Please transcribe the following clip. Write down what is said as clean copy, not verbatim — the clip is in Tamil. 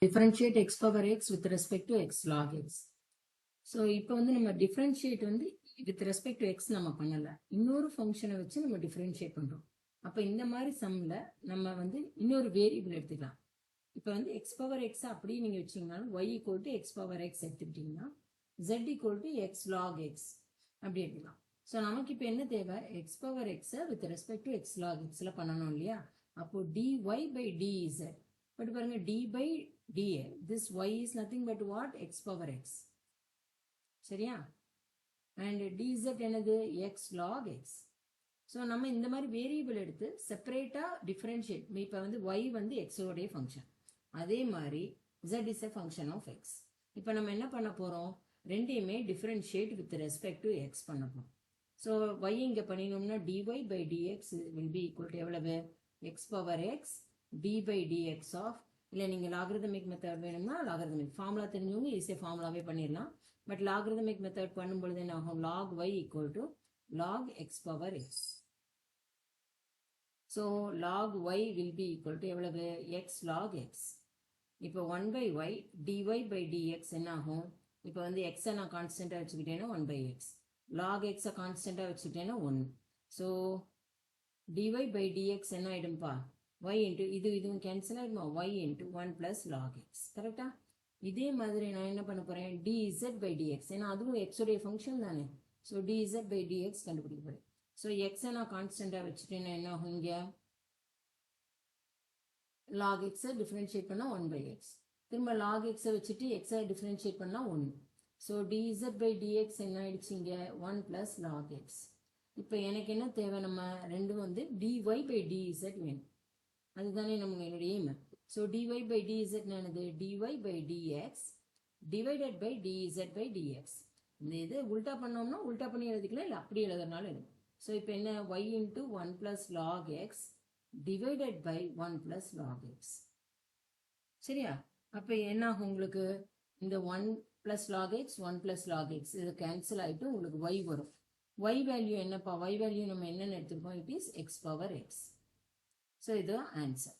differentiate x power x with respect to x log x. So இப்போ வந்து நம்ம டிஃப்ரென்ஷியேட் வந்து வித் ரெஸ்பெக்ட் டு எக்ஸ் நம்ம பண்ணலை, இன்னொரு ஃபங்க்ஷனை வச்சு நம்ம டிஃப்ரென்ஷியேட் பண்ணுறோம். அப்போ இந்த மாதிரி சம்மில் நம்ம வந்து இன்னொரு வேரியபிள் எடுத்துக்கலாம். இப்போ வந்து எக்ஸ் பவர் எக்ஸ் அப்படியே நீங்கள் வச்சிங்கனாலும் y equal to x power x எடுத்துக்கிட்டிங்கன்னா z equal to x log x அப்படி எடுத்துக்கலாம். ஸோ நமக்கு இப்போ என்ன தேவை, எக்ஸ் பவர் எக்ஸை with respect to x log எக்ஸில் பண்ணணும் இல்லையா. அப்போது dy பை dz, பட் பாருங்க d by dx, this y is nothing but what, x power x. சரியா? and dz என்னது, x log x. ஸோ நம்ம இந்த மாதிரி வேரியபிள் எடுத்து செப்பரேட்டாக டிஃப்ரென்ஷியேட். இப்போ வந்து y வந்து எக்ஸோடைய ஃபங்க்ஷன், அதே மாதிரி z is a function of x. இப்போ நம்ம என்ன பண்ண போகிறோம், ரெண்டையுமே differentiate with respect to x பண்ண போகிறோம். ஸோ y இங்கே பண்ணினோம்னா dy by dx will be equal to எவ்வளவு, x power x d by dx of, இல்லை நீங்கள் லாகரிதமிக் மெத்தட் வேணும்னா லாகரிதமிக் ஃபார்முலா தெரிஞ்சவங்க ஈஸியாக ஃபார்முலாவே பண்ணிடலாம். பட் லாகரிதமிக் மெத்தட் பண்ணும்பொழுது என்ன ஆகும், log y equal to log x power x. So log y will be equal to எவ்வளவு, எக்ஸ் லாக் எக்ஸ். இப்போ 1 by y dy by dx என்ன ஆகும், இப்போ வந்து எக்ஸை நான் கான்ஸ்டண்ட்டாக வச்சுக்கிட்டேன்னா 1 பை எக்ஸ், லாக் எக்ஸை கான்ஸ்டண்ட்டாக வச்சுக்கிட்டேன்னா 1. ஸோ dy பை dx என்ன ஆகிடும்பா, y இன்ட்டு இதுவும் கேன்சல் ஆகிடுமா, y into 1 plus log x. கரெக்டாக இதே மாதிரி நான் என்ன பண்ண போகிறேன், dz பை dx, ஏன்னா அதுவும் எக்ஸோடைய ஃபங்க்ஷன் தானே. ஸோ dz பை dx கண்டுபிடிக்க போகிறேன். ஸோ எக்ஸை நான் கான்ஸ்டண்ட்டாக வச்சுட்டேன்னா என்ன ஆகும், இங்கே லாக் எக்ஸை டிஃப்ரென்ஷியேட் பண்ணால் 1 பை எக்ஸ், திரும்ப லாக் எக்ஸை வச்சுட்டு எக்ஸை டிஃப்ரென்ஷியேட் பண்ணால் 1. ஸோ dz பை dx என்ன ஆயிடுச்சு, இங்கே 1 ப்ளஸ் லாக் எக்ஸ். இப்போ எனக்கு என்ன தேவை, நம்ம ரெண்டும் வந்து dy பை dz வேணும், அதுதானே நம்மளுடைய aim. So dy by dz என்னது, dy by dx divided by dz by dx. இந்த இது உல்டா பண்ணோம்னா உல்டா பண்ணி எழுதிக்கலாம், இல்லை அப்படி எழுதுறதுனால எழுதும். ஸோ இப்போ என்ன, y into 1 plus log x divided by 1 plus log x. சரியா? அப்போ என்ன ஆகும் உங்களுக்கு, இந்த 1 plus log x 1 plus log x இது கேன்சல் ஆகிட்டு உங்களுக்கு y வரும். y வேல்யூ என்னப்பா, y வேல்யூ நம்ம என்னென்னு எடுத்துருக்கோம், it is x power x. So இது ஆன்சர்.